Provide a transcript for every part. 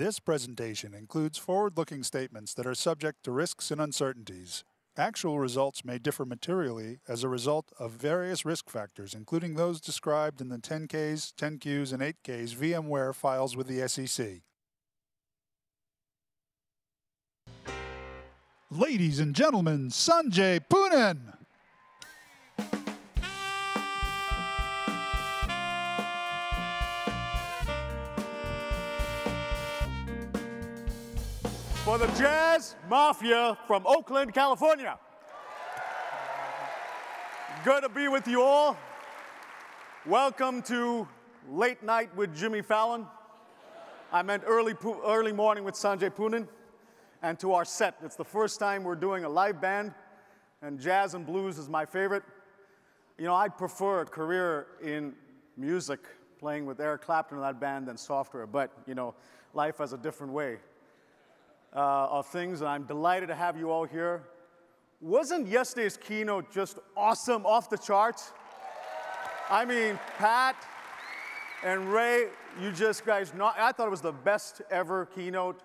This presentation includes forward-looking statements that are subject to risks and uncertainties. Actual results may differ materially as a result of various risk factors, including those described in the 10-Ks, 10-Qs, and 8-Ks VMware files with the SEC. Ladies and gentlemen, Sanjay Poonen. For the Jazz Mafia from Oakland, California. Good to be with you all. Welcome to Late Night with Jimmy Fallon. I meant early morning with Sanjay Poonen. And to our set. It's the first time we're doing a live band, and jazz and blues is my favorite. You know, I'd prefer a career in music, playing with Eric Clapton in that band, than software, but, you know, life has a different way of things, and I'm delighted to have you all here. Wasn't yesterday's keynote just awesome, off the charts? I mean, Pat and Ray, you just guys, I thought it was the best ever keynote.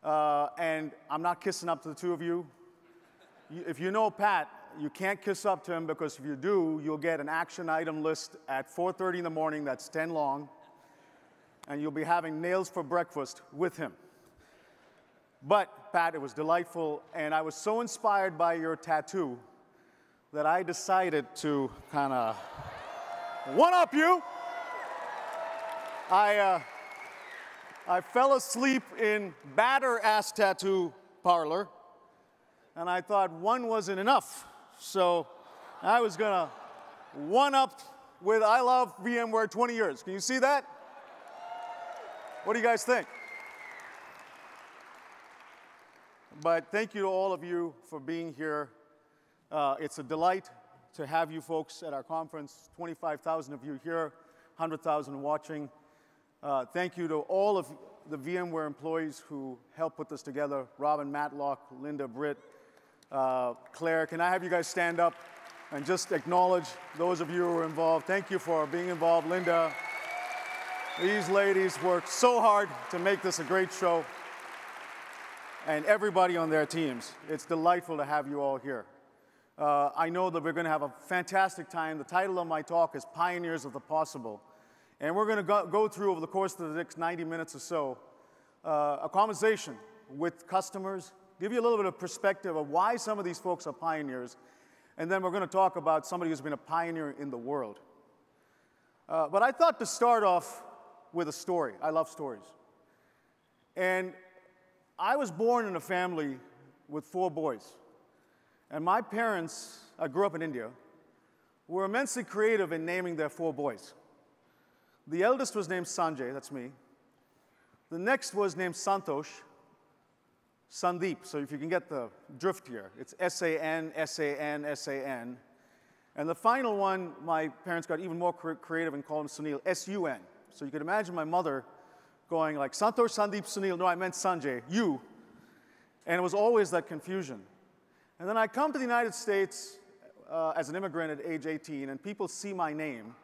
And I'm not kissing up to the two of you. If you know Pat, you can't kiss up to him, because if you do, you'll get an action item list at 4:30 in the morning that's 10 long, and you'll be having nails for breakfast with him. But, Pat, it was delightful, and I was so inspired by your tattoo that I decided to kind of one-up you. I fell asleep in Batter-Ass Tattoo Parlor, and I thought one wasn't enough. So I was going to one-up with I love VMware 20 years. Can you see that? What do you guys think? But thank you to all of you for being here. It's a delight to have you folks at our conference. 25,000 of you here, 100,000 watching. Thank you to all of the VMware employees who helped put this together. Robin Matlock, Linda Britt, Claire. Can I have you guys stand up and just acknowledge those of you who were involved? Thank you for being involved. Linda, these ladies worked so hard to make this a great show. And everybody on their teams. It's delightful to have you all here. I know that we're going to have a fantastic time. The title of my talk is Pioneers of the Possible. And we're going to go through, over the course of the next 90 minutes or so, a conversation with customers, give you a little bit of perspective of why some of these folks are pioneers, and then we're going to talk about somebody who's been a pioneer in the world. But I thought to start off with a story. I love stories. And I was born in a family with 4 boys. And my parents, I grew up in India, were immensely creative in naming their 4 boys. The eldest was named Sanjay, that's me. The next was named Santosh, Sandeep. So if you can get the drift here, it's S-A-N, S-A-N, S-A-N. And the final one, my parents got even more creative and called him Sunil, S-U-N. So you can imagine my mother going like, Santosh, Sandeep, Sunil. No, I meant Sanjay, you. And it was always that confusion. And then I come to the United States as an immigrant at age 18, and people see my name.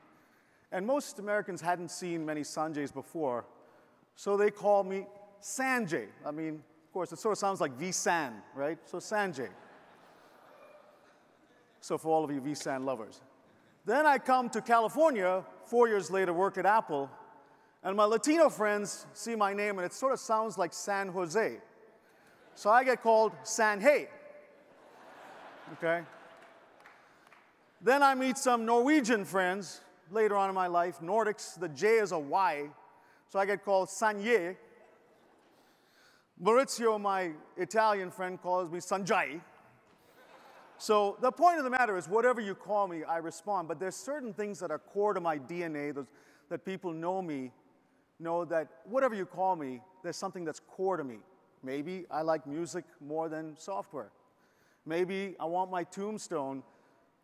And most Americans hadn't seen many Sanjays before, so they call me Sanjay. I mean, of course, it sort of sounds like vSAN, right? So Sanjay. So for all of you vSAN lovers. Then I come to California, 4 years later, work at Apple, and my Latino friends see my name, and it sort of sounds like San Jose. So I get called Sanjay. Okay? Then I meet some Norwegian friends later on in my life. Nordics, the J is a Y, so I get called Sanjay. Maurizio, my Italian friend, calls me Sanjay. So the point of the matter is, whatever you call me, I respond. But there's certain things that are core to my DNA that people know that whatever you call me, there's something that's core to me. Maybe I like music more than software. Maybe I want my tombstone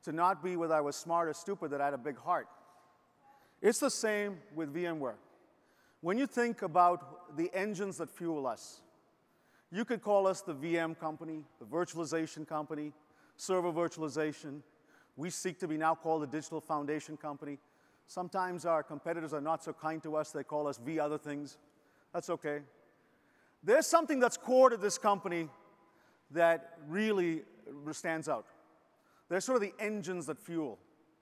to not be whether I was smart or stupid, that I had a big heart. It's the same with VMware. When you think about the engines that fuel us, you could call us the VM company, the virtualization company, server virtualization. We seek to be now called the digital foundation company. Sometimes our competitors are not so kind to us. They call us V other things. That's okay. There's something that's core to this company that really stands out. They're sort of the engines that fuel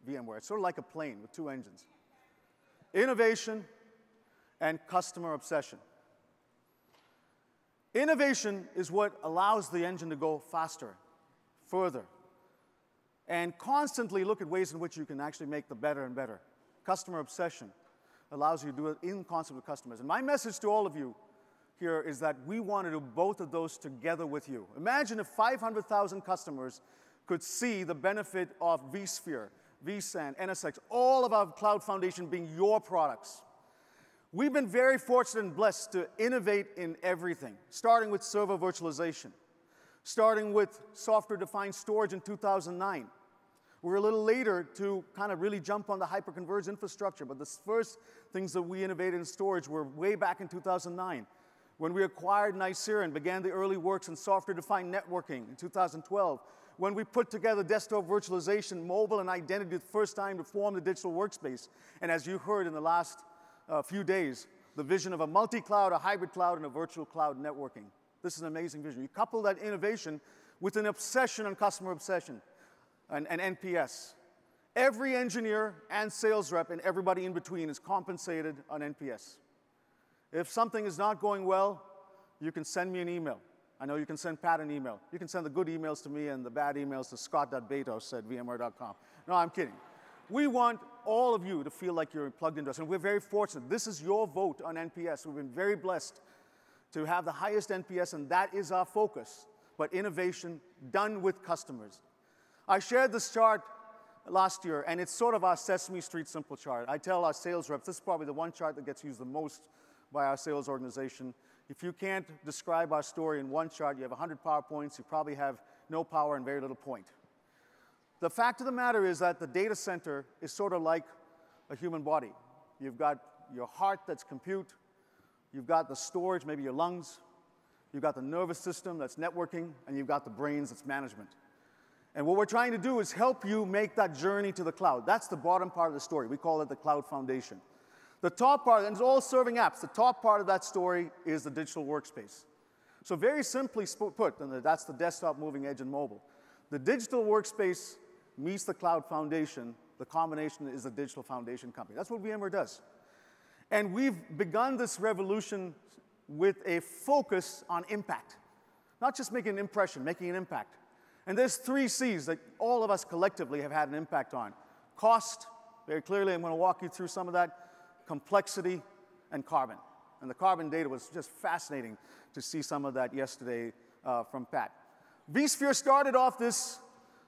VMware. It's sort of like a plane with two engines. Innovation and customer obsession. Innovation is what allows the engine to go faster, further, and constantly look at ways in which you can actually make the better and better. Customer obsession allows you to do it in concert with customers. And my message to all of you here is that we want to do both of those together with you. Imagine if 500,000 customers could see the benefit of vSphere, vSAN, NSX, all of our cloud foundation being your products. We've been very fortunate and blessed to innovate in everything, starting with server virtualization, starting with software-defined storage in 2009. We're a little later to kind of really jump on the hyperconverged infrastructure, but the first things that we innovated in storage were way back in 2009, when we acquired Nicira and began the early works in software-defined networking in 2012, when we put together desktop virtualization, mobile, and identity the first time to form the digital workspace. And as you heard in the last few days, the vision of a multi-cloud, a hybrid cloud, and a virtual cloud networking. This is an amazing vision. You couple that innovation with an obsession on customer obsession and NPS. Every engineer and sales rep and everybody in between is compensated on NPS. If something is not going well, you can send me an email. I know you can send Pat an email. You can send the good emails to me and the bad emails to scott.betos@vmware.com. No, I'm kidding. We want all of you to feel like you're plugged into us, and we're very fortunate. This is your vote on NPS. We've been very blessed to have the highest NPS, and that is our focus, but innovation done with customers. I shared this chart last year, and it's sort of our Sesame Street simple chart. I tell our sales reps, this is probably the one chart that gets used the most by our sales organization. If you can't describe our story in one chart, you have 100 PowerPoints, you probably have no power and very little point. The fact of the matter is that the data center is sort of like a human body. You've got your heart that's compute, you've got the storage, maybe your lungs, you've got the nervous system that's networking, and you've got the brains that's management. And what we're trying to do is help you make that journey to the cloud. That's the bottom part of the story. We call it the cloud foundation. The top part, and it's all serving apps, the top part of that story is the digital workspace. So very simply put, and that's the desktop, moving edge, and mobile. The digital workspace meets the cloud foundation. The combination is a digital foundation company. That's what VMware does. And we've begun this revolution with a focus on impact. Not just making an impression, making an impact. And there's 3 C's that all of us collectively have had an impact on. Cost, very clearly, I'm going to walk you through some of that. Complexity, and carbon. And the carbon data was just fascinating to see some of that yesterday from Pat. vSphere started off this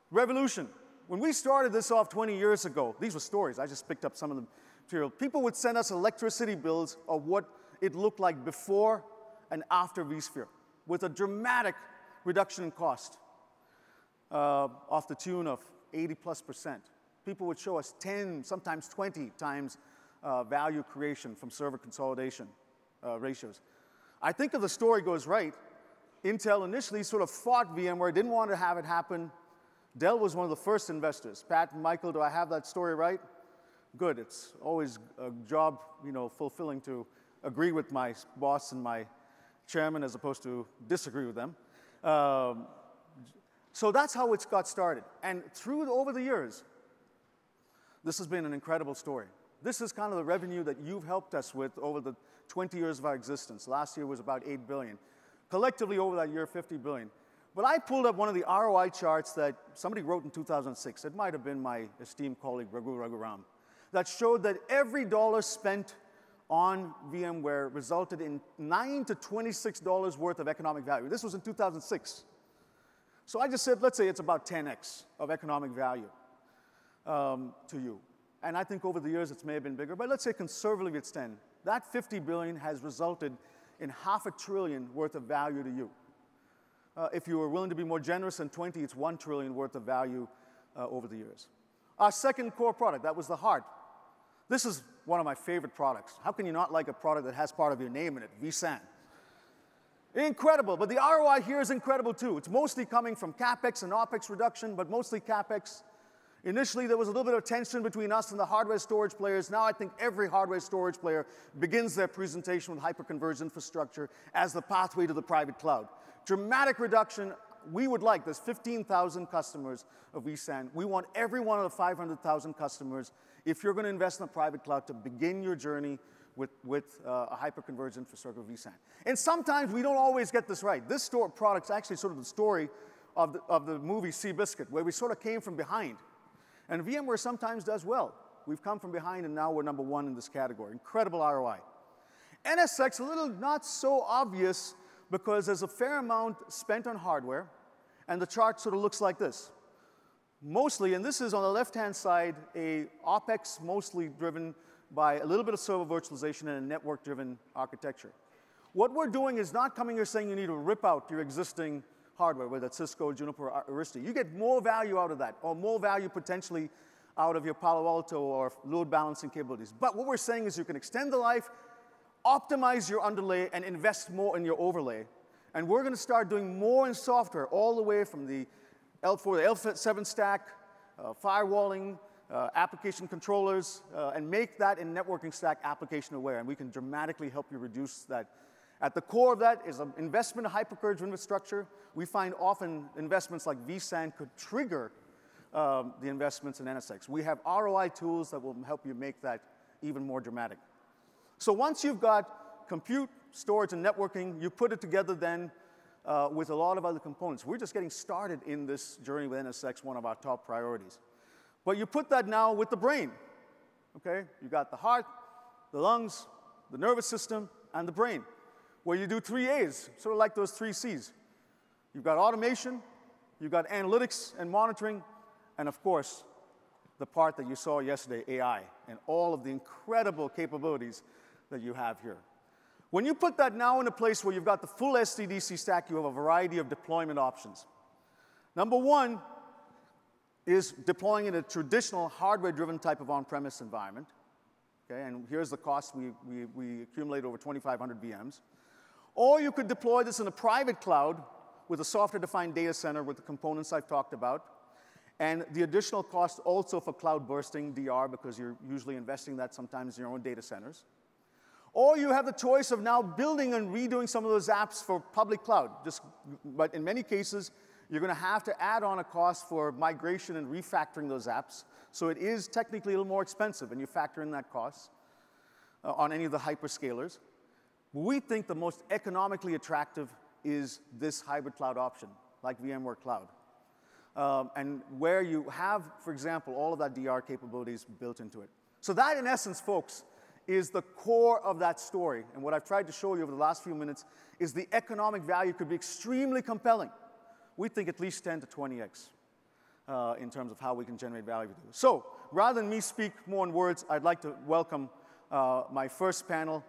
revolution. When we started this off 20 years ago, these were stories. I just picked up some of the material. People would send us electricity bills of what it looked like before and after vSphere, with a dramatic reduction in cost off the tune of 80+%. People would show us 10, sometimes 20 times value creation from server consolidation ratios. I think if the story goes right, Intel initially sort of fought VMware, didn't want to have it happen. Dell was one of the first investors. Pat and Michael, do I have that story right? Good. It's always a job, fulfilling to agree with my boss and my chairman as opposed to disagree with them. So that's how it got started. And over the years, this has been an incredible story. This is kind of the revenue that you've helped us with over the 20 years of our existence. Last year was about $8 billion. Collectively over that year, $50 billion. But I pulled up one of the ROI charts that somebody wrote in 2006. It might have been my esteemed colleague, Raghu Raghuram, that showed that every dollar spent on VMware resulted in $9 to $26 worth of economic value. This was in 2006. So I just said, let's say it's about 10x of economic value to you. And I think over the years it may have been bigger, but let's say conservatively it's 10. That $50 billion has resulted in $500 billion worth of value to you. If you were willing to be more generous than 20, it's $1 trillion worth of value over the years. Our second core product, that was the heart. This is one of my favorite products. How can you not like a product that has part of your name in it, vSAN? Incredible, but the ROI here is incredible too. It's mostly coming from CapEx and OpEx reduction, but mostly CapEx. Initially, there was a little bit of tension between us and the hardware storage players. Now I think every hardware storage player begins their presentation with hyperconverged infrastructure as the pathway to the private cloud. Dramatic reduction. We would like, there's 15,000 customers of vSAN. We want every one of the 500,000 customers, if you're going to invest in the private cloud, to begin your journey with a hyperconverged infrastructure of vSAN. And sometimes we don't always get this right. This product's actually sort of the story of the movie Seabiscuit, where we sort of came from behind. And VMware sometimes does well. We've come from behind, and now we're number one in this category. Incredible ROI. NSX, a little not so obvious, because there's a fair amount spent on hardware, and the chart sort of looks like this. Mostly, and this is on the left-hand side, a OpEx mostly driven by a little bit of server virtualization and a network-driven architecture. What we're doing is not coming here saying you need to rip out your existing hardware, whether it's Cisco, Juniper, or Arista. You get more value out of that, or more value potentially out of your Palo Alto or load balancing capabilities. But what we're saying is you can extend the life, optimize your underlay, and invest more in your overlay. And we're going to start doing more in software, all the way from the L4, the L7 stack, firewalling, application controllers, and make that in networking stack application aware. And we can dramatically help you reduce that. At the core of that is an investment in hyperconverged infrastructure. We find often investments like vSAN could trigger the investments in NSX. We have ROI tools that will help you make that even more dramatic. So once you've got compute, storage, and networking, you put it together then with a lot of other components. We're just getting started in this journey with NSX, one of our top priorities. But you put that now with the brain, okay? You got the heart, the lungs, the nervous system, and the brain, where you do 3 A's, sort of like those 3 C's. You've got automation, you've got analytics and monitoring, and of course, the part that you saw yesterday, AI, and all of the incredible capabilities that you have here. When you put that now in a place where you've got the full SDDC stack, you have a variety of deployment options. Number one is deploying in a traditional hardware-driven type of on-premise environment. Okay, and here's the cost. We accumulate over 2,500 VMs. Or you could deploy this in a private cloud with a software-defined data center with the components I've talked about, and the additional cost also for cloud bursting, DR, because you're usually investing that sometimes in your own data centers. Or you have the choice of now building and redoing some of those apps for public cloud. But in many cases, you're going to have to add on a cost for migration and refactoring those apps. So it is technically a little more expensive, and you factor in that cost on any of the hyperscalers. We think the most economically attractive is this hybrid cloud option, like VMware Cloud. And where you have, for example, all of that DR capabilities built into it. So that, in essence, folks, is the core of that story. And what I've tried to show you over the last few minutes is the economic value could be extremely compelling. We think at least 10 to 20x in terms of how we can generate value. So rather than me speak more in words, I'd like to welcome my first panel.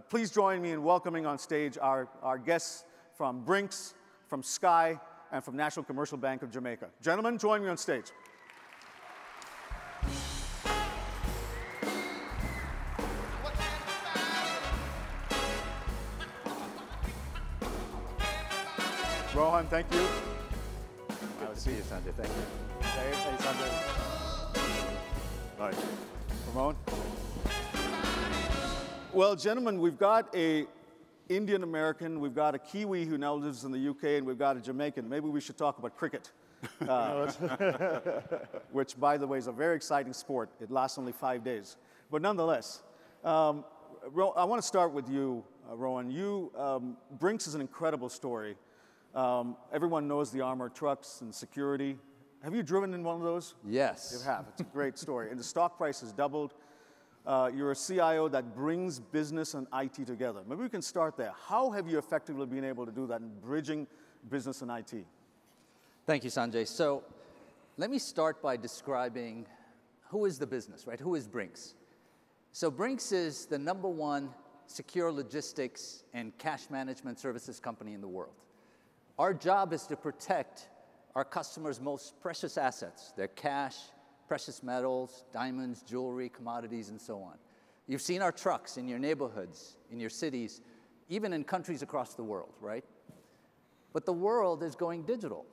Please join me in welcoming on stage our guests from Brinks, from Sky, and from National Commercial Bank of Jamaica. Gentlemen, join me on stage. Rohan, thank you. Good to see you, Sanjay. Thank you. Hey, Sanjay. All right. Ramon? Well, gentlemen, we've got a Indian American, we've got a Kiwi who now lives in the UK, and we've got a Jamaican. Maybe we should talk about cricket, which, by the way, is a very exciting sport. It lasts only 5 days. But nonetheless, I want to start with you, Rohan. Brinks is an incredible story. Everyone knows the armored trucks and security. Have you driven in one of those? Yes. You have. It's a great story. And the stock price has doubled. You're a CIO that brings business and IT together. Maybe we can start there. How have you effectively been able to do that in bridging business and IT? Thank you, Sanjay. So let me start by describing who is the business, right? Who is Brinks? So Brinks is the #1 secure logistics and cash management services company in the world. Our job is to protect our customers' most precious assets, their cash, precious metals, diamonds, jewelry, commodities, and so on. You've seen our trucks in your neighborhoods, in your cities, even in countries across the world, right? But the world is going digital.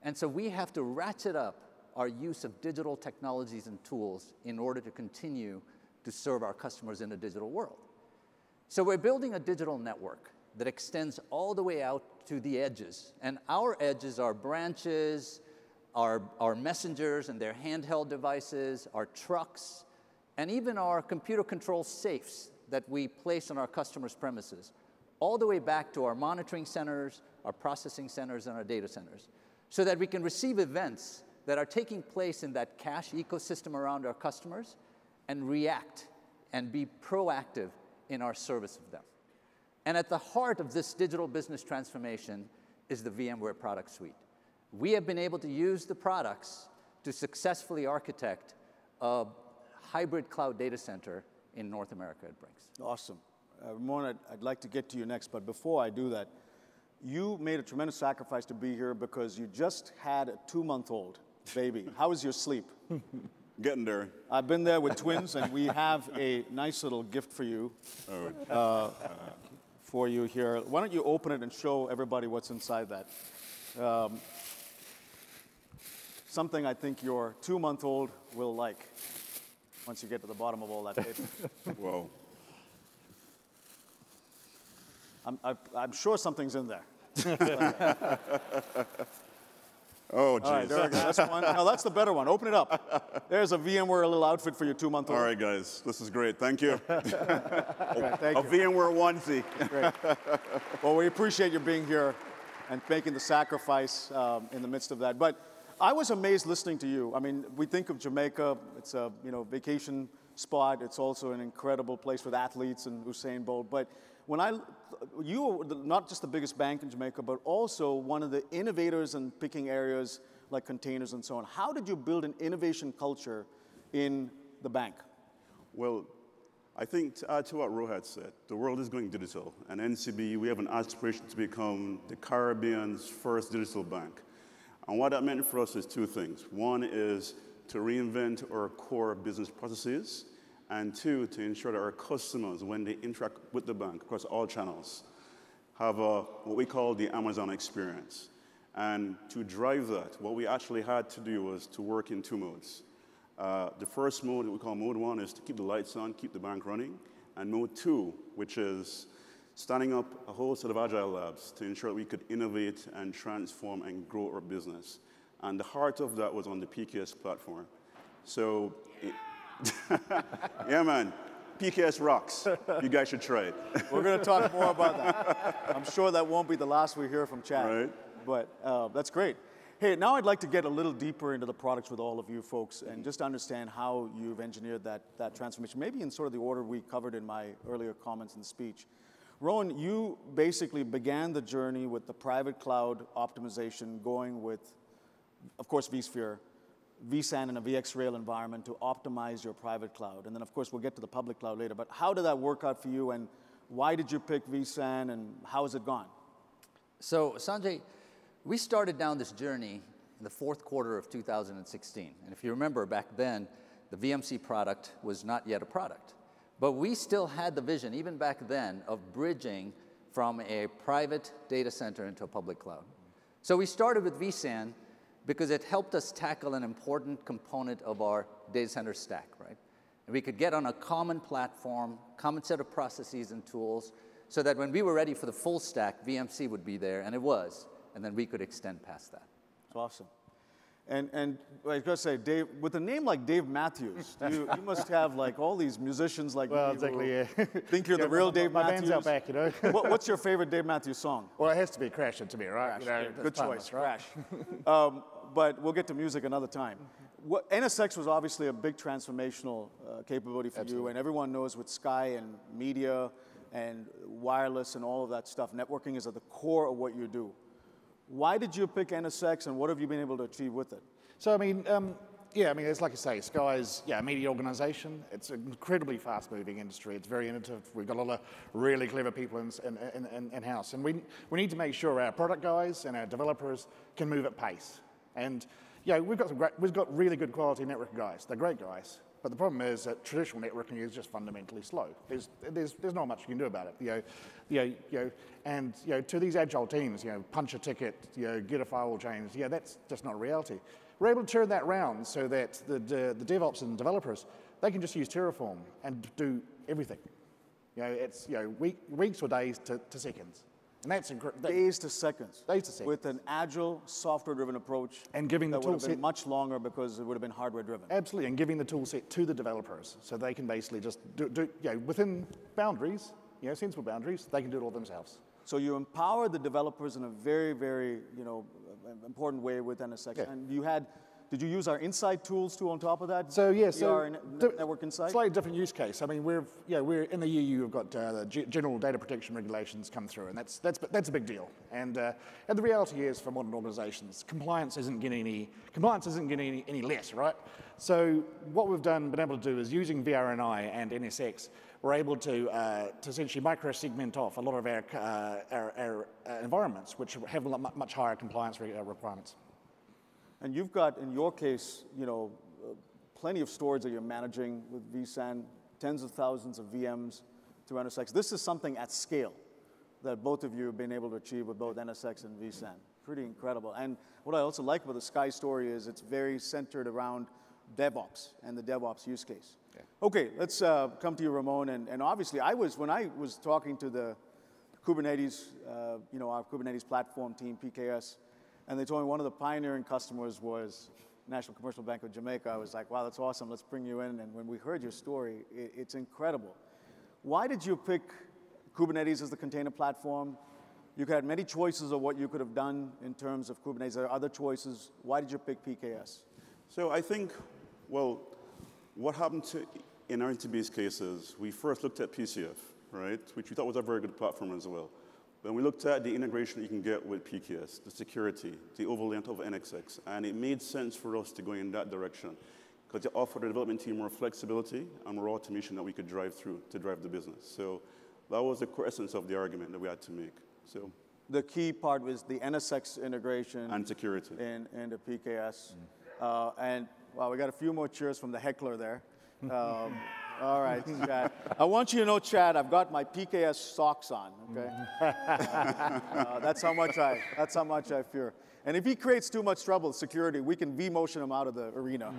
And so we have to ratchet up our use of digital technologies and tools in order to continue to serve our customers in a digital world. So we're building a digital network that extends all the way out to the edges. And our edges are branches, our messengers and their handheld devices, our trucks, and even our computer control safes that we place on our customers' premises, all the way back to our monitoring centers, our processing centers, and our data centers, so that we can receive events that are taking place in that cache ecosystem around our customers and react and be proactive in our service of them. And at the heart of this digital business transformation is the VMware product suite. We have been able to use the products to successfully architect a hybrid cloud data center in North America at Brinks. Awesome. Ramon, I'd like to get to you next, but before I do that, you made a tremendous sacrifice to be here because you just had a 2-month-old baby. How was your sleep? Getting there. I've been there with twins, and we have a nice little gift for you. For you here. Why don't you open it and show everybody what's inside that? Something I think your 2-month-old will like once you get to the bottom of all that paper. Whoa. I'm sure something's in there. Oh, geez. All right, there we go. That's one. No, that's the better one. Open it up. There's a VMware little outfit for your 2-month-old. All right, guys. This is great. Thank you. Thank A you. VMware onesie. Great. Well, we appreciate you being here and making the sacrifice in the midst of that. But I was amazed listening to you. I mean, we think of Jamaica. It's a vacation spot. It's also an incredible place with athletes and Usain Bolt. But when you were not just the biggest bank in Jamaica, but also one of the innovators in picking areas like containers and so on. How did you build an innovation culture in the bank? Well, I think to add to what Rohit said, the world is going digital. And NCB, we have an aspiration to become the Caribbean's first digital bank. And what that meant for us is 2 things. One is to reinvent our core business processes, and 2, to ensure that our customers, when they interact with the bank across all channels, have what we call the Amazon experience. And to drive that, what we actually had to do was to work in 2 modes. The first mode that we call mode 1 is to keep the lights on, keep the bank running. And mode 2, which is standing up a whole set of agile labs to ensure that we could innovate and transform and grow our business. And the heart of that was on the PKS platform. So, yeah, man, PKS rocks. You guys should try it. We're going to talk more about that. I'm sure that won't be the last we hear from Chad. Right. But that's great. Hey, now I'd like to get a little deeper into the products with all of you folks and just understand how you've engineered that transformation, maybe in sort of the order we covered in my earlier comments in the speech. Rowan, you basically began the journey with the private cloud optimization, going with, of course, vSphere, vSAN in a VxRail environment to optimize your private cloud. And then, of course, we'll get to the public cloud later. But how did that work out for you, and why did you pick vSAN, and how has it gone? So, Sanjay, we started down this journey in the 4th quarter of 2016. And if you remember, back then, the VMC product was not yet a product. But we still had the vision, even back then, of bridging from a private data center into a public cloud. So we started with vSAN because it helped us tackle an important component of our data center stack, right? And we could get on a common platform, common set of processes and tools, so that when we were ready for the full stack, VMC would be there, and it was, and then we could extend past that. That's awesome. And I was going to say, Dave, with a name like Dave Matthews, you must have like all these musicians like well, me exactly, yeah. think you're the real Dave my Matthews. band's out back, you know. What's your favorite Dave Matthews song? Well, it has to be Crashing to me, right? Crash. You know, Good timeless, choice, right? Crash. But we'll get to music another time. NSX was obviously a big transformational capability for you, and everyone knows with Sky and media and wireless and all of that stuff, networking is at the core of what you do. Why did you pick NSX, and what have you been able to achieve with it? So, I mean, it's like you say, Sky's a media organization. It's an incredibly fast-moving industry. It's very innovative. We've got a lot of really clever people in-house. And we need to make sure our product guys and our developers can move at pace. And, we've got really good quality network guys. They're great guys. But the problem is that traditional networking is just fundamentally slow. There's not much you can do about it. And to these agile teams, punch a ticket, get a firewall change. That's just not reality. We're able to turn that around so that the DevOps and developers, they can just use Terraform and do everything. It's weeks or days to seconds. And that's incredible. Days to seconds. Days to seconds. With an agile, software-driven approach. And giving the tool set. That would have been much much longer because it would have been hardware-driven. Absolutely, and giving the tool set to the developers so they can basically just do within boundaries, sensible boundaries, they can do it all themselves. So you empower the developers in a very, very, important way with NSX. Yeah. And did you use our Insight tools too on top of that? So yeah, Network Insight? Slightly different use case. I mean, we're in the EU. We've got the general data protection regulations come through, and that's a big deal. And the reality is, for modern organisations, compliance isn't getting any less, right? So what we've been able to do is using VRNI and NSX, we're able to essentially micro-segment off a lot of our environments, which have much higher compliance requirements. And you've got, in your case, plenty of storage that you're managing with vSAN, tens of thousands of VMs through NSX. This is something at scale that both of you have been able to achieve with both NSX and vSAN. Pretty incredible. And what I also like about the Sky story is it's very centered around DevOps and the DevOps use case. Yeah. Okay, let's come to you, Ramon. And obviously, when I was talking to the Kubernetes, our Kubernetes platform team, PKS, and they told me one of the pioneering customers was National Commercial Bank of Jamaica. I was like, wow, that's awesome. Let's bring you in. And when we heard your story, it's incredible. Why did you pick Kubernetes as the container platform? You had many choices of what you could have done in terms of Kubernetes. There are other choices. Why did you pick PKS? So I think, what happened in our NTB's cases, we first looked at PCF, right, which we thought was a very good platform as well. When we looked at the integration you can get with PKS, the security, the overlay on top of NXX, and it made sense for us to go in that direction because it offered the development team more flexibility and more automation that we could drive through to drive the business. So that was the core essence of the argument that we had to make. So the key part was the NSX integration and security and the PKS. And wow, we got a few more cheers from the heckler there. All right, Chad. I want you to know, Chad, I've got my PKS socks on, okay? That's how much I fear. And if he creates too much trouble, security, we can V-motion him out of the arena.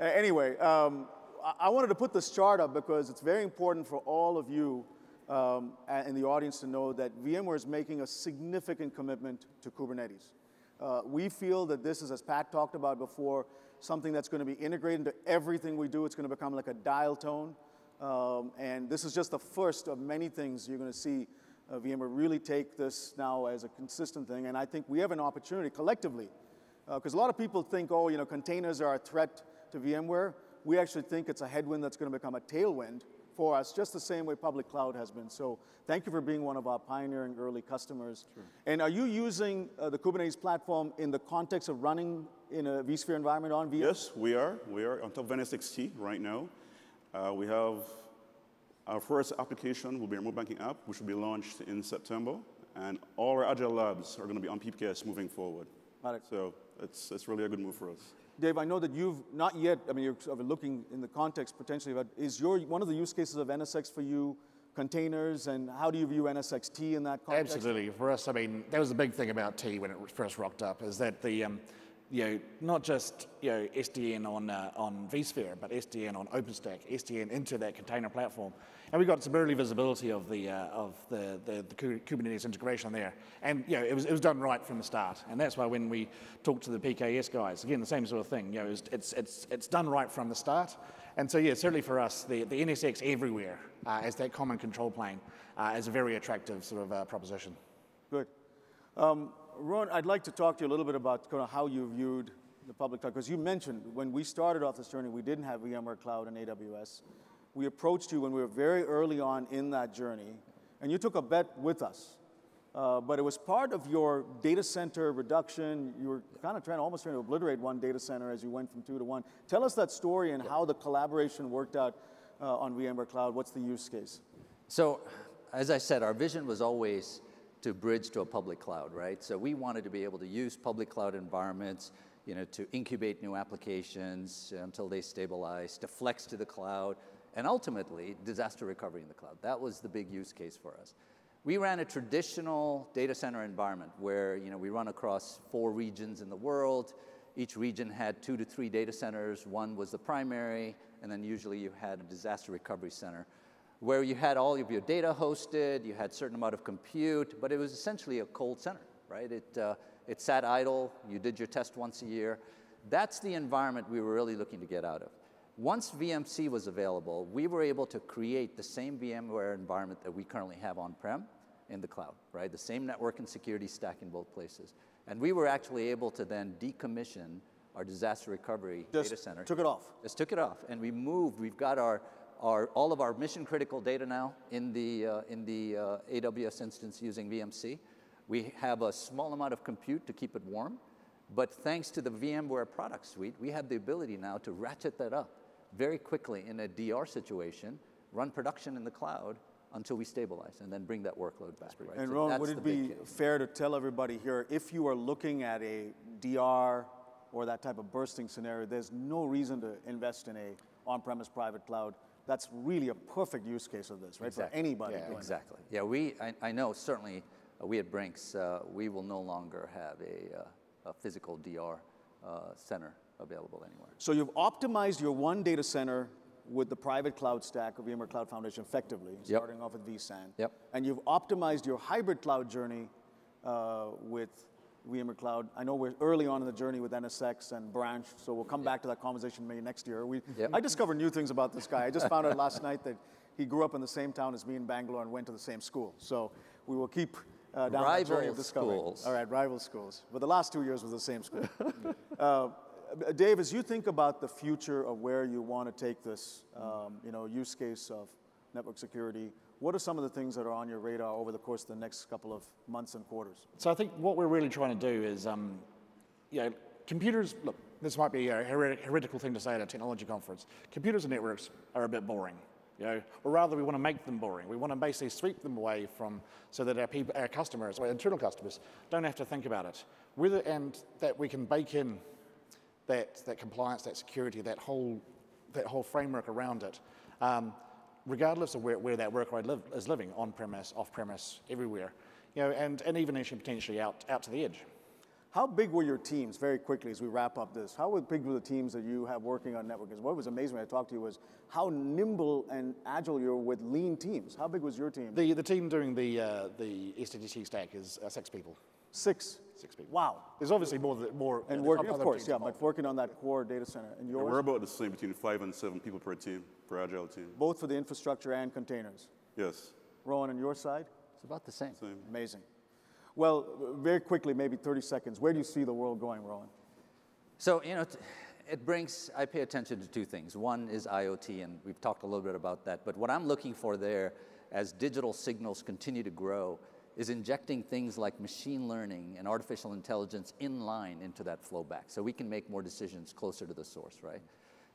Anyway, I wanted to put this chart up because it's very important for all of you in the audience to know that VMware is making a significant commitment to Kubernetes. We feel that this is, as Pat talked about before, something that's going to be integrated into everything we do. It's going to become like a dial tone. And this is just the first of many things you're going to see VMware really take this now as a consistent thing. And I think we have an opportunity collectively, because a lot of people think, containers are a threat to VMware. We actually think it's a headwind that's going to become a tailwind for us, just the same way public cloud has been. So thank you for being one of our pioneering early customers. Sure. And are you using the Kubernetes platform in the context of running in a vSphere environment on VM? Yes, we are. We are on top of NSX-T right now. We have our first application will be a remote banking app, which will be launched in September. And all our Agile labs are going to be on PKS moving forward. Got it. So it's really a good move for us. Dave, I know that you've not yet, you're sort of looking in the context potentially, but is one of the use cases of NSX for you containers, and how do you view NSX-T in that context? Absolutely. For us, that was the big thing about T when it first rocked up, is that the, not just SDN on vSphere, but SDN on OpenStack, SDN into that container platform. And we got some early visibility of the Kubernetes integration there. And it was done right from the start. And that's why when we talked to the PKS guys, again, the same sort of thing. It's done right from the start. And so, certainly for us, the NSX everywhere as that common control plane is a very attractive sort of proposition. Good. Ron, I'd like to talk to you a little bit about kind of how you viewed the public cloud, because you mentioned when we started off this journey, we didn't have VMware Cloud and AWS. We approached you when we were very early on in that journey, and you took a bet with us. But it was part of your data center reduction. You were kind of almost trying to obliterate one data center as you went from 2 to 1. Tell us that story and how the collaboration worked out on VMware Cloud. What's the use case? So, as I said, our vision was always to bridge to a public cloud, right? So we wanted to be able to use public cloud environments, to incubate new applications until they stabilize, to flex to the cloud, and ultimately, disaster recovery in the cloud. That was the big use case for us. We ran a traditional data center environment where we run across 4 regions in the world. Each region had 2 to 3 data centers. One was the primary, and then usually you had a disaster recovery center where you had all of your data hosted, you had a certain amount of compute, but it was essentially a cold center, right? It sat idle, you did your test once a year. That's the environment we were really looking to get out of. Once VMC was available, we were able to create the same VMware environment that we currently have on-prem in the cloud, right? The same network and security stack in both places. And we were actually able to then decommission our disaster recovery data center. Took it off. Just took it off, and we moved. We've got all of our mission-critical data now in the AWS instance using VMC. We have a small amount of compute to keep it warm, but thanks to the VMware product suite, we have the ability now to ratchet that up very quickly in a DR situation, run production in the cloud until we stabilize, and then bring that workload back. Right? And so Ron, would it be fair to tell everybody here, if you are looking at a DR or that type of bursting scenario, there's no reason to invest in a on-premise private cloud. That's really a perfect use case of this, right? Exactly. For anybody. Yeah, exactly. Yeah, I know certainly we at Brinks, we will no longer have a physical DR center available anywhere. So you've optimized your one data center with the private cloud stack of VMware Cloud Foundation effectively, starting off with vSAN. Yep. And you've optimized your hybrid cloud journey with VMware Cloud. I know we're early on in the journey with NSX and Branch, so we'll come back to that conversation maybe next year. I discovered new things about this guy. I just found out last night that he grew up in the same town as me in Bangalore and went to the same school. So we will keep down that journey of discovery. Schools. All right, rival schools. But the last 2 years was the same school. Dave, as you think about the future of where you want to take this use case of network security, what are some of the things that are on your radar over the course of the next couple of months and quarters? So I think what we're really trying to do is, computers, look, this might be a heretical thing to say at a technology conference. Computers and networks are a bit boring, or rather we want to make them boring. We want to basically sweep them away so that our customers, our internal customers, don't have to think about it. And that we can bake in that compliance, that security, that whole framework around it, regardless of where that workload is living, on-premise, off-premise, everywhere, and even actually potentially out to the edge. How big were your teams, very quickly as we wrap up this, how big were the teams that you have working on networking? What was amazing when I talked to you was how nimble and agile you were with lean teams. How big was your team? The team doing the SDDC stack is 6 people. 6 people. Wow. There's obviously more. And working, of course, but working on that core data center. And yours? We're about the same, between 5 and 7 people per team, per agile team. Both for the infrastructure and containers? Yes. Rowan, on your side? It's about the same. Amazing. Well, very quickly, maybe 30 seconds, where do you see the world going, Rowan? So, it brings, I pay attention to 2 things. One is IoT, and we've talked a little bit about that. But what I'm looking for there, as digital signals continue to grow, is injecting things like machine learning and artificial intelligence inline into that flow back, so we can make more decisions closer to the source, right?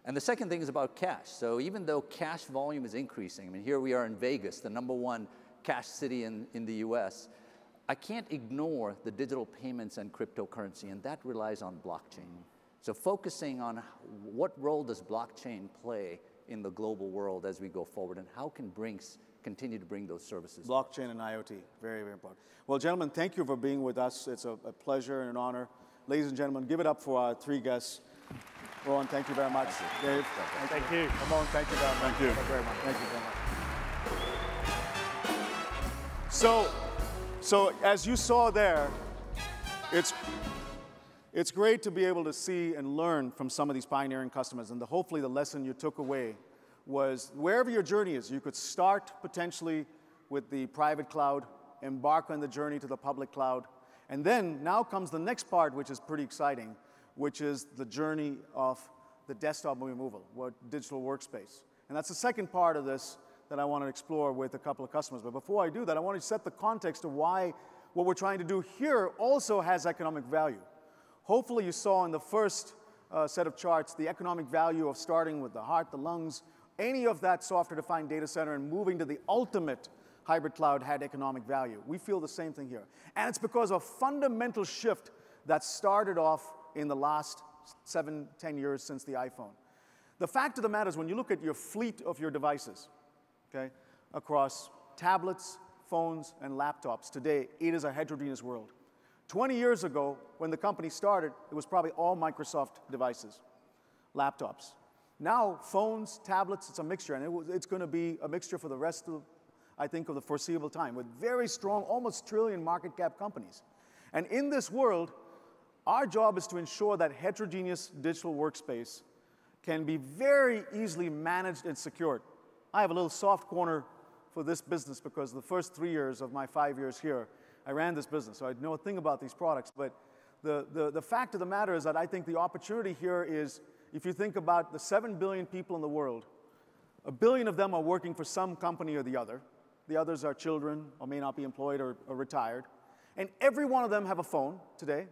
And the second thing is about cache. So even though cache volume is increasing, I mean, here we are in Vegas, the #1 cache city in the US, I can't ignore the digital payments and cryptocurrency, and that relies on blockchain. So focusing on what role does blockchain play in the global world as we go forward, and how can Brinks continue to bring those services? Blockchain and IoT, very, very important. Well, gentlemen, thank you for being with us. It's a pleasure and an honor. Ladies and gentlemen, give it up for our 3 guests. Rowan, thank you very much. Dave, Thank you. Ramon, thank you very much. Thank you. Very much. Thank you very much. So as you saw there, it's great to be able to see and learn from some of these pioneering customers, and hopefully the lesson you took away was wherever your journey is, you could start potentially with the private cloud, embark on the journey to the public cloud, and then now comes the next part, which is pretty exciting, which is the journey of the desktop removal, digital workspace. And that's the second part of this that I want to explore with a couple of customers. But before I do that, I want to set the context of why what we're trying to do here also has economic value. Hopefully you saw in the first set of charts the economic value of starting with the heart, the lungs, any of that software-defined data center and moving to the ultimate hybrid cloud had economic value. We feel the same thing here. And it's because of a fundamental shift that started off in the last 7, 10 years since the iPhone. The fact of the matter is when you look at your fleet of your devices, okay, across tablets, phones, and laptops. Today, it is a heterogeneous world. 20 years ago, when the company started, it was probably all Microsoft devices, laptops. Now, phones, tablets, it's a mixture, and it's going to be a mixture for the rest of, I think, of the foreseeable time, with very strong, almost trillion market cap companies. And in this world, our job is to ensure that heterogeneous digital workspace can be very easily managed and secured. I have a little soft corner for this business because the first 3 years of my 5 years here, I ran this business, so I know a thing about these products. But the fact of the matter is that I think the opportunity here is, if you think about the 7 billion people in the world, 1 billion of them are working for some company or the other. The others are children or may not be employed or retired. And every one of them have a phone today.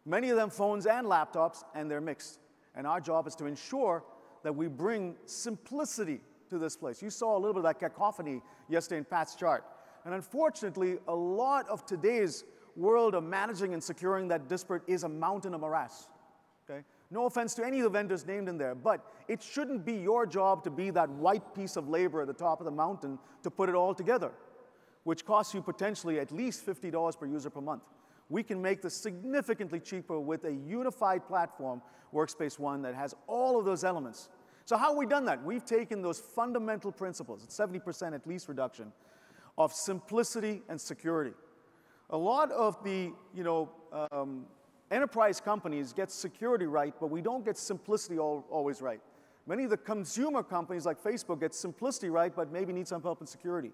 Many of them phones and laptops, and they're mixed. And our job is to ensure that we bring simplicity to this place. You saw a little bit of that cacophony yesterday in Pat's chart. And unfortunately, a lot of today's world of managing and securing that disparate is a mountain of morass. Okay? No offense to any of the vendors named in there, but it shouldn't be your job to be that white piece of labor at the top of the mountain to put it all together, which costs you potentially at least $50 per user per month. We can make this significantly cheaper with a unified platform, Workspace ONE, that has all of those elements. So how have we done that? We've taken those fundamental principles, it's 70% at least reduction, of simplicity and security. A lot of the enterprise companies get security right, but we don't get simplicity always right. Many of the consumer companies like Facebook get simplicity right, but maybe need some help in security.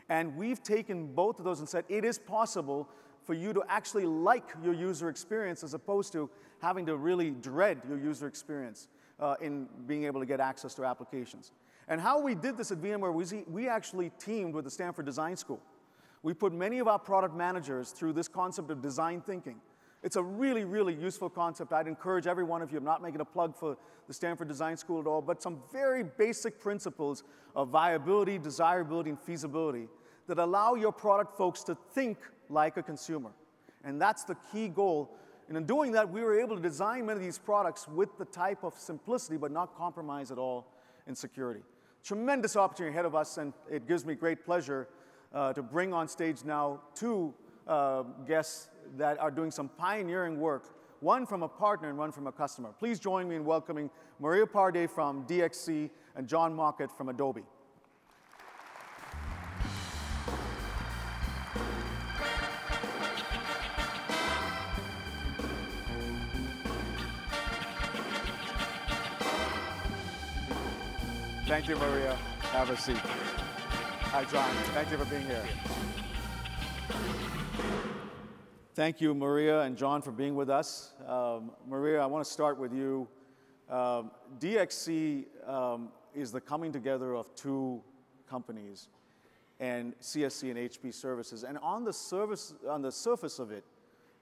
And we've taken both of those and said it is possible for you to actually like your user experience as opposed to having to really dread your user experience in being able to get access to applications. And how we did this at VMware, we actually teamed with the Stanford Design School. We put many of our product managers through this concept of design thinking. It's a really, really useful concept. I'd encourage every one of you, I'm not making a plug for the Stanford Design School at all, but some very basic principles of viability, desirability, and feasibility that allow your product folks to think like a consumer. And that's the key goal. And in doing that, we were able to design many of these products with the type of simplicity, but not compromise at all in security. Tremendous opportunity ahead of us, and it gives me great pleasure to bring on stage now two guests that are doing some pioneering work, one from a partner and one from a customer. Please join me in welcoming Maria Pardee from DXC and John Mockett from Adobe. Thank you, Maria. Have a seat. Hi, John. Thank you for being here. Thank you, Maria and John, for being with us. Maria, I want to start with you. DXC is the coming together of two companies, and CSC and HP Services. And on the surface of it,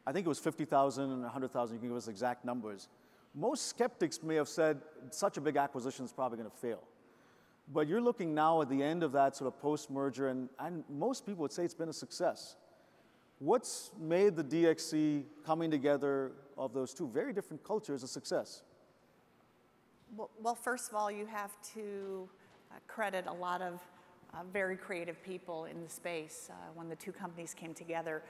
I think it was 50,000 and 100,000. You can give us exact numbers. Most skeptics may have said such a big acquisition is probably going to fail. But you're looking now at the end of that sort of post-merger, and most people would say it's been a success. What's made the DXC coming together of those two very different cultures a success? Well, first of all, you have to credit a lot of very creative people in the space when the two companies came together.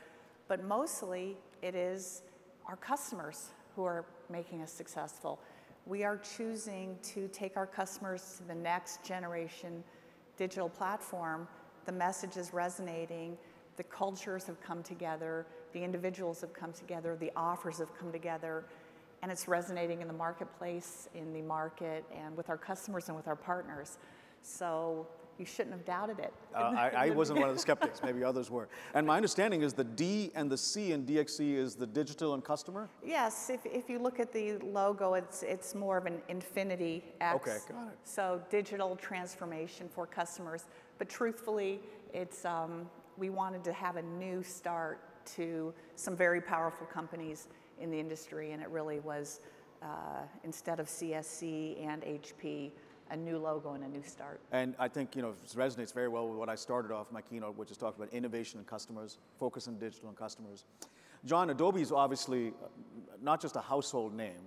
But mostly, it is our customers who are making us successful. We are choosing to take our customers to the next generation digital platform. The message is resonating. The cultures have come together. The individuals have come together. The offers have come together. And it's resonating in the marketplace, in the market, and with our customers and with our partners. So you shouldn't have doubted it. I wasn't one of the skeptics. Maybe others were. And my understanding is the D and the C in DXC is the digital and customer? Yes. If you look at the logo, it's more of an infinity X. Okay, got it. So digital transformation for customers. But truthfully, it's we wanted to have a new start to some very powerful companies in the industry, and it really was, instead of CSC and HP, a new logo and a new start. And I think, it resonates very well with what I started off my keynote, which is talking about innovation and customers, focus on digital and customers. John, Adobe is obviously not just a household name.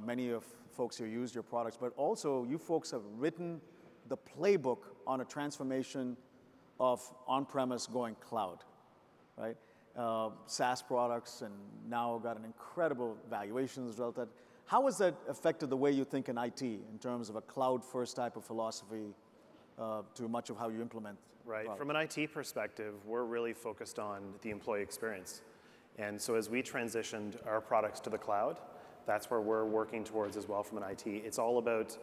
Many of folks here use your products, but also you folks have written the playbook on a transformation of on-premise going cloud, right? SaaS products, and now got an incredible valuation as a result of that. How has that affected the way you think in IT in terms of a cloud-first type of philosophy to much of how you implement Right. products? From an IT perspective, we're really focused on the employee experience. And so as we transitioned our products to the cloud, that's where we're working towards as well from an IT. It's all about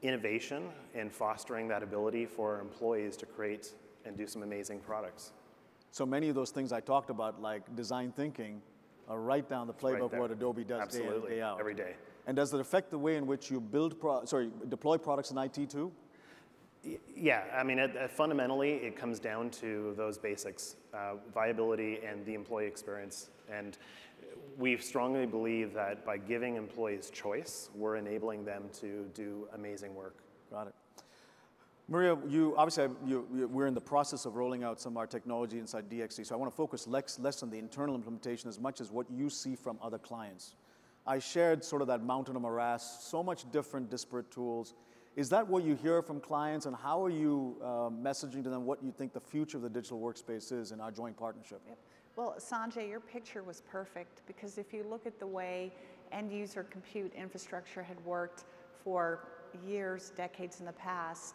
innovation and fostering that ability for employees to create and do some amazing products. So many of those things I talked about, like design thinking, are right down the playbook there. what Adobe does day in and Absolutely, day out. every day. And does it affect the way in which you deploy products in IT too? Yeah, I mean, fundamentally, it comes down to those basics, viability and the employee experience. And we strongly believe that by giving employees choice, we're enabling them to do amazing work. Got it. Maria, we're in the process of rolling out some of our technology inside DXC, so I want to focus less on the internal implementation as much as what you see from other clients. I shared sort of that mountain of morass, so much different disparate tools. Is that what you hear from clients, and how are you messaging to them what you think the future of the digital workspace is in our joint partnership? Yep. Well, Sanjay, your picture was perfect, because if you look at the way end user compute infrastructure had worked for years, decades in the past,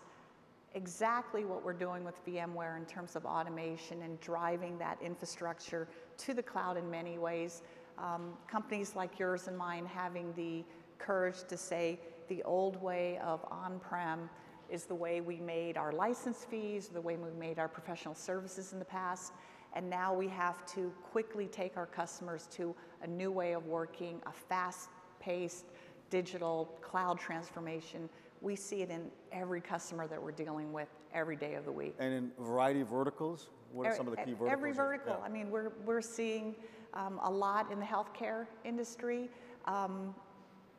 exactly what we're doing with VMware in terms of automation and driving that infrastructure to the cloud in many ways. Companies like yours and mine having the courage to say the old way of on-prem is the way we made our license fees, the way we made our professional services in the past, and now we have to quickly take our customers to a new way of working, a fast-paced digital cloud transformation. We see it in every customer that we're dealing with every day of the week. And in a variety of verticals? What are some of the key verticals? Every vertical. Yeah. I mean, we're seeing a lot in the healthcare industry.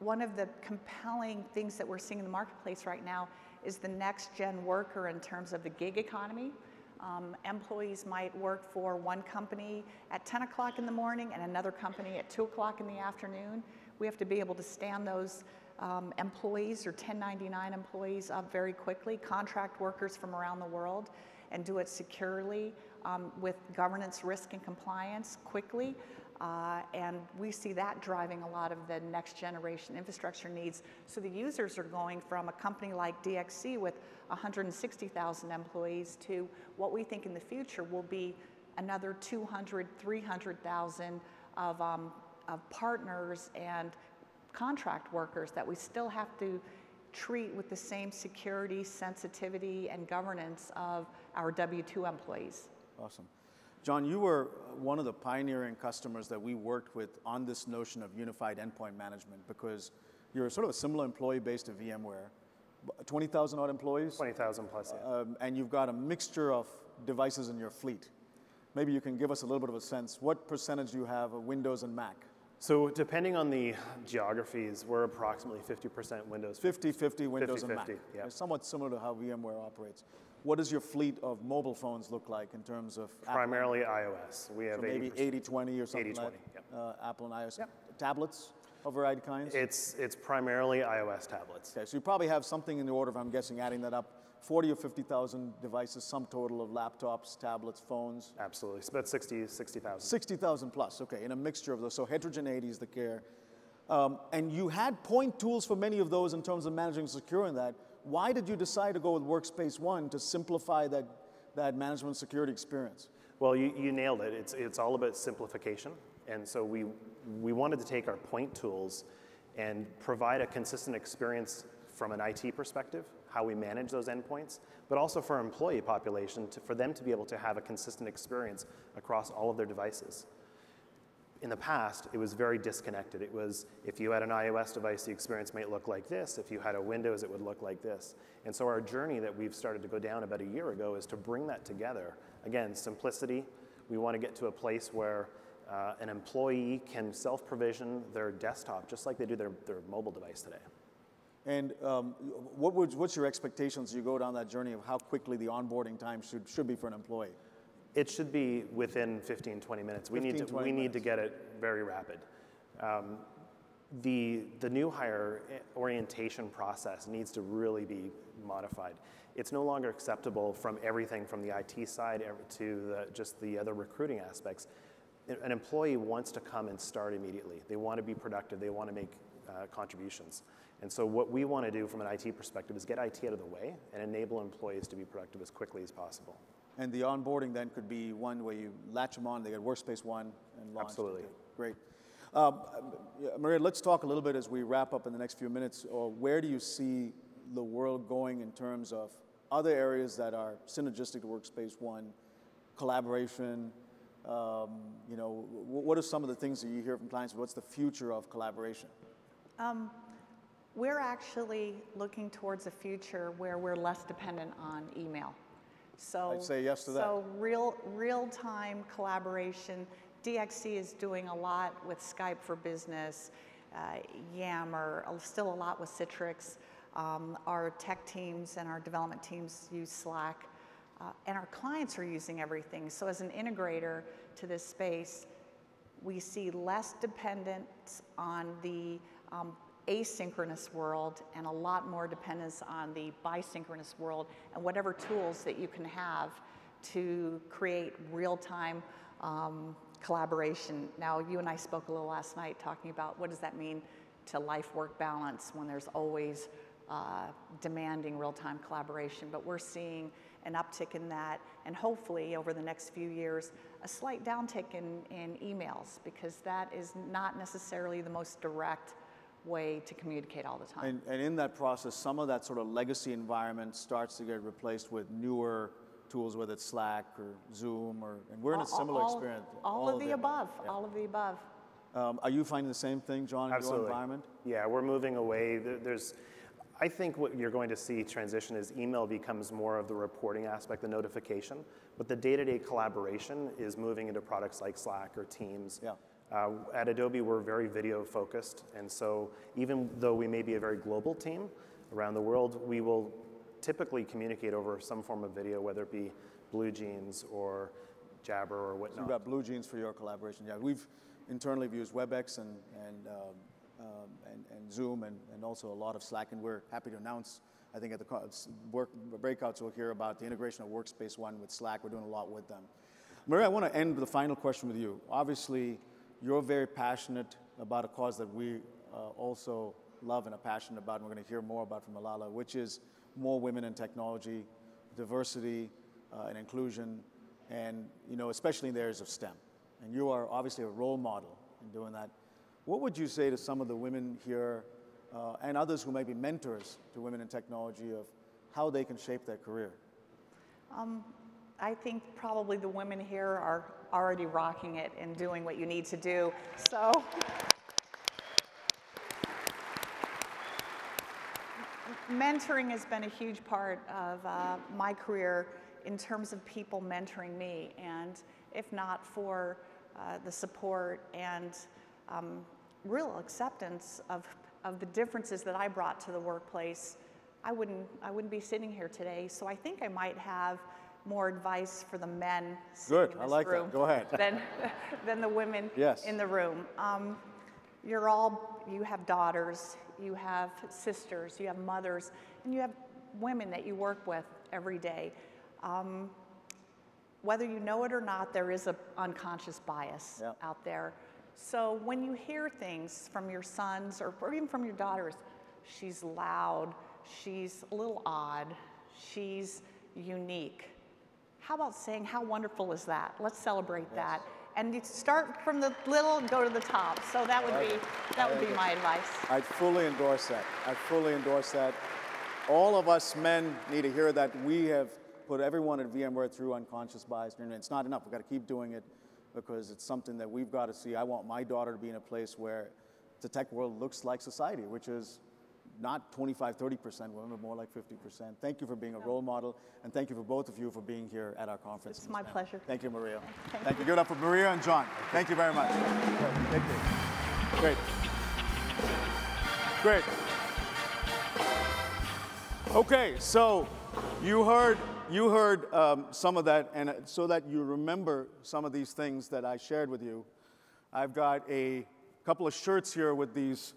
One of the compelling things that we're seeing in the marketplace right now is the next-gen worker in terms of the gig economy. Employees might work for one company at 10 o'clock in the morning and another company at 2 o'clock in the afternoon. We have to be able to stand those employees or 1099 employees up very quickly, contract workers from around the world, and do it securely with governance, risk, and compliance quickly. And we see that driving a lot of the next generation infrastructure needs. So the users are going from a company like DXC with 160,000 employees to what we think in the future will be another 200, 300,000 of partners and contract workers that we still have to treat with the same security, sensitivity, and governance of our W-2 employees. Awesome. John, you were one of the pioneering customers that we worked with on this notion of unified endpoint management, because you're sort of a similar employee base to VMware. 20,000 odd employees? 20,000 plus, yeah. And you've got a mixture of devices in your fleet. Maybe you can give us a little bit of a sense. What percentage do you have of Windows and Mac? So depending on the geographies, we're approximately 50% Windows. 50-50 Windows 50-50, and Mac. yeah. It's somewhat similar to how VMware operates. What does your fleet of mobile phones look like in terms of Primarily iOS. We have so maybe 80-20 or something 80-20, like yep. Apple and iOS. Yep. Tablets of variety kinds? It's primarily iOS tablets. Okay, so you probably have something in the order of, I'm guessing, adding that up, 40 or 50,000 devices, sum total of laptops, tablets, phones. Absolutely. It's about 60,000. 60,000 plus, okay, in a mixture of those. So heterogeneity is the care. And you had point tools for many of those in terms of managing and securing that. Why did you decide to go with Workspace ONE to simplify that management security experience? Well, you nailed it. It's all about simplification. And so we wanted to take our point tools and provide a consistent experience from an IT perspective, how we manage those endpoints, but also for our employee population, for them to be able to have a consistent experience across all of their devices. In the past, it was very disconnected. It was, if you had an iOS device, the experience might look like this. If you had a Windows, it would look like this. And so our journey that we've started to go down about a year ago is to bring that together. Again, simplicity. We want to get to a place where an employee can self-provision their desktop just like they do their mobile device today. And what's your expectations as you go down that journey of how quickly the onboarding time should be for an employee? It should be within 15, 20 minutes. We need to get it very rapid. The new hire orientation process needs to really be modified. It's no longer acceptable from everything from the IT side to just the other recruiting aspects. An employee wants to come and start immediately. They want to be productive. They want to make contributions. And so what we want to do from an IT perspective is get IT out of the way and enable employees to be productive as quickly as possible. And the onboarding then could be one where you latch them on, they get Workspace ONE and launch. Absolutely. Okay, great. Maria, let's talk a little bit as we wrap up in the next few minutes. Where do you see the world going in terms of other areas that are synergistic to Workspace ONE, collaboration? What are some of the things that you hear from clients? What's the future of collaboration? We're actually looking towards a future where we're less dependent on email. So I'd say yes to that. So real-time collaboration. DXC is doing a lot with Skype for Business, Yammer, still a lot with Citrix. Our tech teams and our development teams use Slack. And our clients are using everything. So as an integrator to this space, we see less dependence on the asynchronous world and a lot more dependence on the bisynchronous world and whatever tools that you can have to create real-time collaboration. Now, you and I spoke a little last night talking about what does that mean to life-work balance when there's always demanding real-time collaboration, but we're seeing an uptick in that, and hopefully over the next few years, a slight downtick in emails, because that is not necessarily the most direct way to communicate all the time. And in that process, some of that sort of legacy environment starts to get replaced with newer tools, whether it's Slack or Zoom, and we're in a similar experience. All of the above, yeah. All of the above. Are you finding the same thing, John, in your environment? Yeah, we're moving away. I think what you're going to see transition is email becomes more of the reporting aspect, the notification, but the day-to-day collaboration is moving into products like Slack or Teams. Yeah. At Adobe, we're very video focused, and so even though we may be a very global team around the world, we will typically communicate over some form of video, whether it be Blue Jeans or Jabber or whatnot. So you've got Blue Jeans for your collaboration. Yeah, we've internally used WebEx and Zoom and also a lot of Slack, and we're happy to announce, I think at the breakouts we'll hear about the integration of Workspace ONE with Slack. We're doing a lot with them. Maria, I want to end with the final question with you. Obviously, you're very passionate about a cause that we also love and are passionate about, and we're going to hear more about from Malala, which is more women in technology, diversity and inclusion, and especially in the areas of STEM. And you are obviously a role model in doing that. What would you say to some of the women here and others who may be mentors to women in technology of how they can shape their career? I think probably the women here are already rocking it and doing what you need to do. So mentoring has been a huge part of my career in terms of people mentoring me. And if not for the support and real acceptance of the differences that I brought to the workplace, I wouldn't be sitting here today. So I think I might have more advice for the men sitting in this room. That. Go ahead. Than the women yes. in the room. You have daughters, you have sisters, you have mothers, and you have women that you work with every day. Whether you know it or not, there is an unconscious bias out there. So when you hear things from your sons or even from your daughters, she's loud, she's a little odd, she's unique. How about saying, how wonderful is that? Let's celebrate that. And you start from the little and go to the top. So that would be my advice. I fully endorse that. I fully endorse that. All of us men need to hear that. We have put everyone at VMware through unconscious bias, and it's not enough. We've got to keep doing it because it's something that we've got to see. I want my daughter to be in a place where the tech world looks like society, which is not 25, 30% women, but more like 50%. Thank you for being a role model, and thank you for both of you for being here at our conference. It's my pleasure. Thank you, Maria. Thank you. Give it up for Maria and John. Thank you very much. Thank you. Great. Great. Okay, so you heard some of that, and so that you remember some of these things that I shared with you, I've got a couple of shirts here with these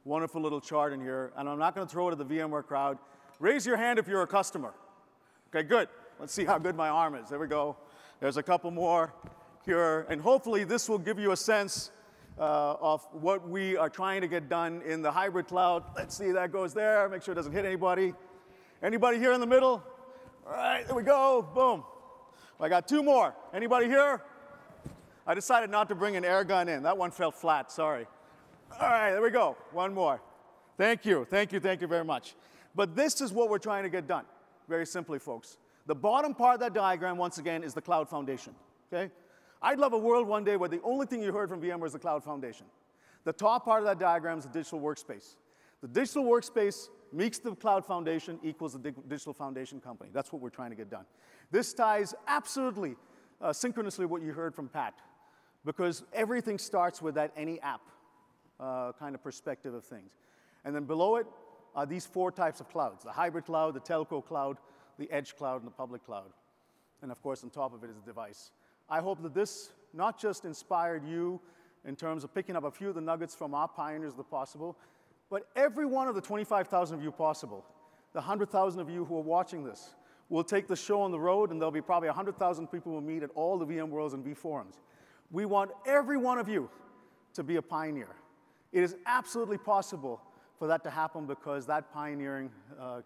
wonderful little chart in here, and I'm not going to throw it at the VMware crowd. Raise your hand if you're a customer. Okay, good. Let's see how good my arm is. There we go. There's a couple more here, and hopefully this will give you a sense of what we are trying to get done in the hybrid cloud. Let's see, that goes there. Make sure it doesn't hit anybody. Anybody here in the middle? All right, there we go. Boom. I got 2 more. Anybody here? I decided not to bring an air gun in. That one fell flat, sorry. All right, there we go. 1 more. Thank you, thank you, thank you very much. But this is what we're trying to get done, very simply, folks. The bottom part of that diagram, once again, is the cloud foundation, okay? I'd love a world one day where the only thing you heard from VMware is the cloud foundation. The top part of that diagram is the digital workspace. The digital workspace meets the cloud foundation equals the digital foundation company. That's what we're trying to get done. This ties absolutely synchronously what you heard from Pat, because everything starts with that any app kind of perspective of things. And then below it are these 4 types of clouds: the hybrid cloud, the telco cloud, the edge cloud, and the public cloud. And of course, on top of it is the device. I hope that this not just inspired you in terms of picking up a few of the nuggets from our pioneers of the possible, but every one of the 25,000 of you possible, the 100,000 of you who are watching this, will take the show on the road, and there'll be probably 100,000 people we'll meet at all the VMworlds and vForums. We want every one of you to be a pioneer. It is absolutely possible for that to happen because that pioneering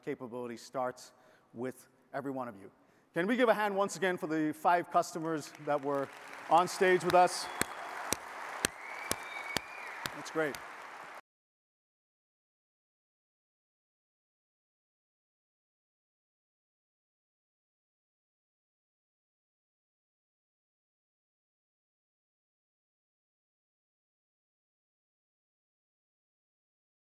capability starts with every one of you. Can we give a hand once again for the 5 customers that were on stage with us? That's great.